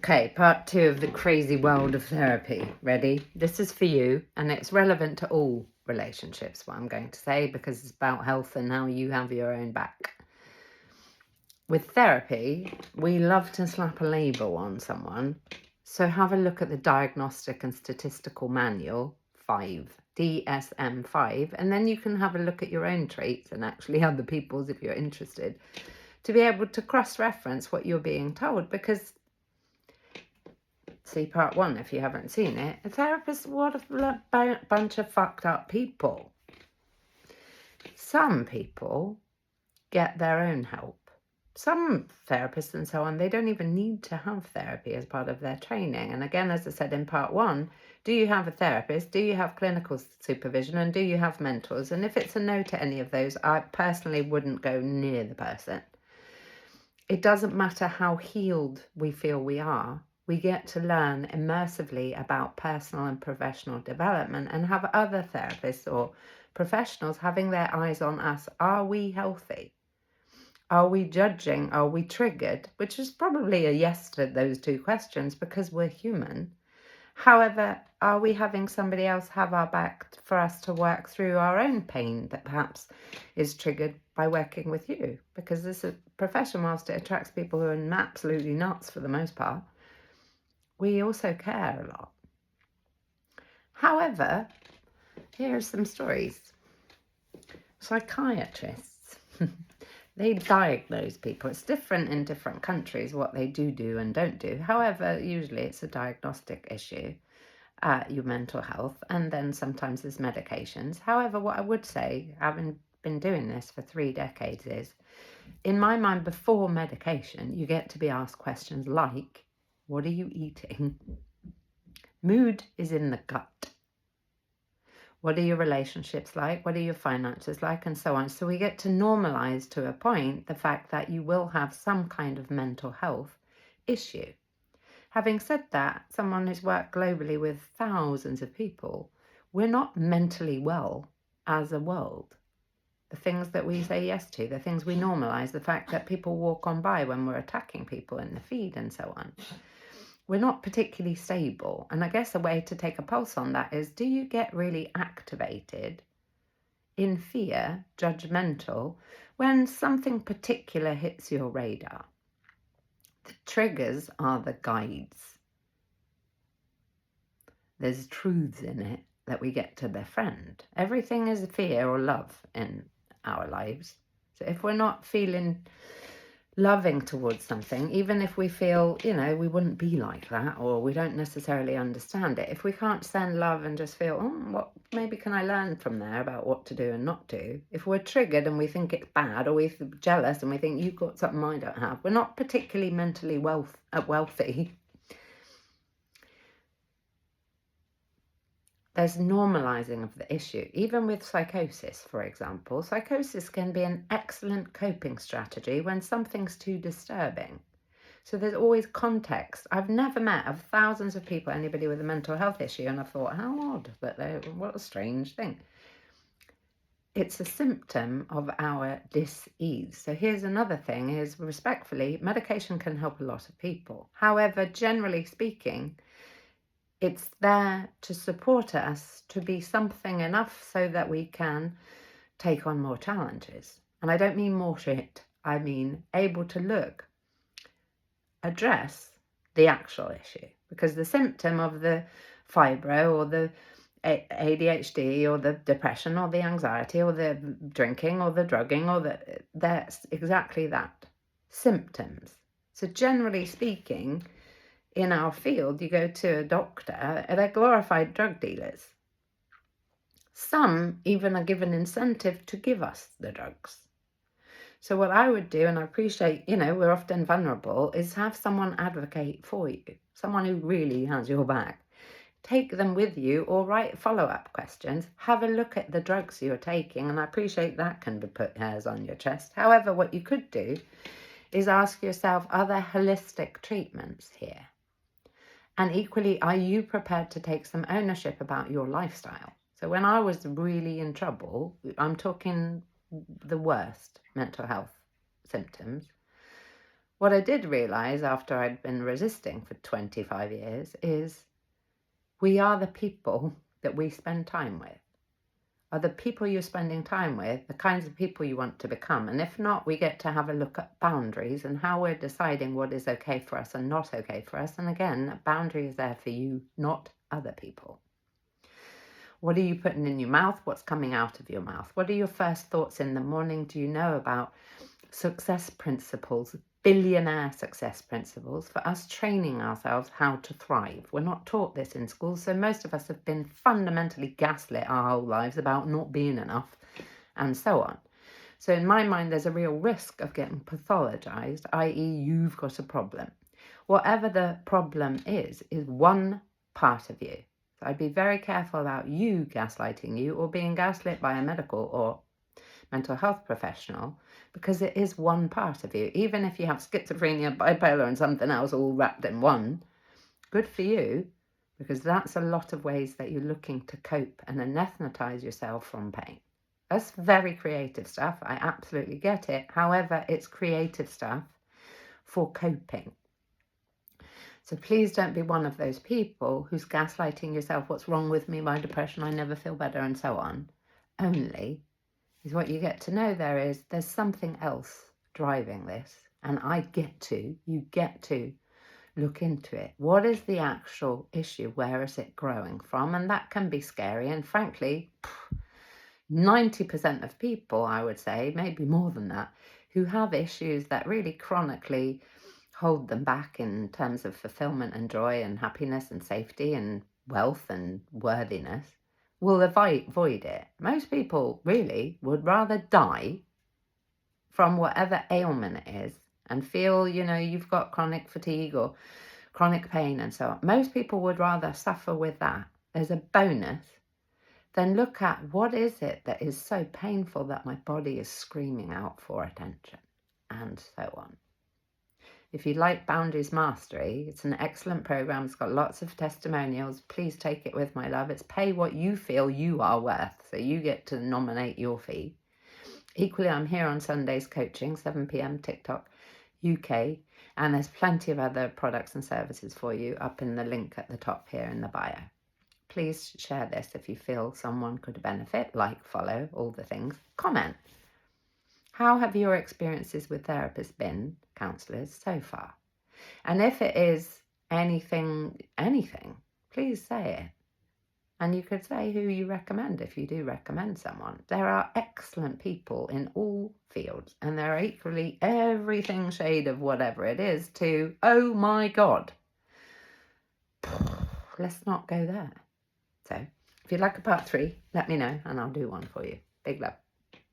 Okay, part 2 of the crazy world of therapy. Ready? This is for you, and it's relevant to all relationships, what I'm going to say, because it's about health and how you have your own back. With therapy, we love to slap a label on someone. So have a look at the Diagnostic and Statistical Manual 5, DSM-5, and then you can have a look at your own traits and actually other people's if you're interested, to be able to cross-reference what you're being told, because see part 1 if you haven't seen it. A therapist, what a bunch of fucked up people. Some people get their own help. Some therapists and so on, they don't even need to have therapy as part of their training. And again, as I said in part 1, do you have a therapist? Do you have clinical supervision? And do you have mentors? And if it's a no to any of those, I personally wouldn't go near the person. It doesn't matter how healed we feel we are. We get to learn immersively about personal and professional development and have other therapists or professionals having their eyes on us. Are we healthy? Are we judging? Are we triggered? Which is probably a yes to those 2 questions because we're human. However, are we having somebody else have our back for us to work through our own pain that perhaps is triggered by working with you? Because this is a profession, whilst it attracts people who are absolutely nuts for the most part, we also care a lot. However, here are some stories. Psychiatrists, they diagnose people. It's different in different countries what they do and don't do. However, usually it's a diagnostic issue, your mental health, and then sometimes there's medications. However, what I would say, having been doing this for 3 decades, is, in my mind, before medication, you get to be asked questions like, what are you eating? Mood is in the gut. What are your relationships like? What are your finances like? And so on. So we get to normalize to a point the fact that you will have some kind of mental health issue. Having said that, someone who's worked globally with thousands of people, we're not mentally well as a world. The things that we say yes to, the things we normalize, the fact that people walk on by when we're attacking people in the feed and so on. We're not particularly stable. And I guess a way to take a pulse on that is, do you get really activated in fear, judgmental, when something particular hits your radar? The triggers are the guides. There's truths in it that we get to befriend. Everything is fear or love in our lives. So if we're not feeling loving towards something, even if we feel, we wouldn't be like that, or we don't necessarily understand it, if we can't send love and just feel, what maybe can I learn from there about what to do and not do? If we're triggered and we think it's bad, or we're jealous and we think you've got something I don't have, we're not particularly mentally wealthy. There's normalizing of the issue. Even with psychosis, for example, psychosis can be an excellent coping strategy when something's too disturbing. So there's always context. I've never met, of thousands of people, anybody with a mental health issue, and I thought, how odd that what a strange thing. It's a symptom of our dis-ease. So here's another thing, is respectfully, medication can help a lot of people. However, generally speaking, it's there to support us to be something enough so that we can take on more challenges. And I don't mean more shit. I mean able to address the actual issue. Because the symptom of the fibro or the ADHD or the depression or the anxiety or the drinking or the drugging that's exactly that. Symptoms. So generally speaking, in our field, you go to a doctor, they're glorified drug dealers. Some even are given incentive to give us the drugs. So what I would do, and I appreciate, we're often vulnerable, is have someone advocate for you, someone who really has your back. Take them with you or write follow-up questions. Have a look at the drugs you're taking, and I appreciate that can put hairs on your chest. However, what you could do is ask yourself, are there holistic treatments here? And equally, are you prepared to take some ownership about your lifestyle? So when I was really in trouble, I'm talking the worst mental health symptoms, What I did realise after I'd been resisting for 25 years is we are the people that we spend time with. Are the people you're spending time with the kinds of people you want to become? And if not, we get to have a look at boundaries and how we're deciding what is okay for us and not okay for us. And again, that boundary is there for you, not other people. What are you putting in your mouth? What's coming out of your mouth? What are your first thoughts in the morning? Do you know about success principles, billionaire success principles, for us training ourselves how to thrive? We're not taught this in school, so most of us have been fundamentally gaslit our whole lives about not being enough and so on. So in my mind, there's a real risk of getting pathologized, i.e. you've got a problem. Whatever the problem is one part of you. So I'd be very careful about you gaslighting you or being gaslit by a medical or mental health professional, because it is one part of you. Even if you have schizophrenia, bipolar and something else all wrapped in one, good for you, because that's a lot of ways that you're looking to cope and anesthetize yourself from pain. That's very creative stuff. I absolutely get it. However, it's creative stuff for coping. So please don't be one of those people who's gaslighting yourself. What's wrong with me? My depression, I never feel better and so on. Only is what you get to know there's something else driving this. And you get to look into it. What is the actual issue? Where is it growing from? And that can be scary. And frankly, 90% of people, I would say, maybe more than that, who have issues that really chronically hold them back in terms of fulfillment and joy and happiness and safety and wealth and worthiness, will avoid it. Most people really would rather die from whatever ailment it is and feel, you've got chronic fatigue or chronic pain and so on. Most people would rather suffer with that as a bonus than look at what is it that is so painful that my body is screaming out for attention and so on. If you like Boundaries Mastery, it's an excellent program. It's got lots of testimonials. Please take it with my love. It's pay what you feel you are worth. So you get to nominate your fee. Equally, I'm here on Sundays coaching, 7 p.m. TikTok, UK. And there's plenty of other products and services for you up in the link at the top here in the bio. Please share this if you feel someone could benefit, like, follow, all the things. Comment. How have your experiences with therapists been, counsellors, so far? And if it is anything, please say it. And you could say who you recommend if you do recommend someone. There are excellent people in all fields, and there are equally everything shade of whatever it is to, oh my God. Let's not go there. So if you'd like a part 3, let me know and I'll do one for you. Big love.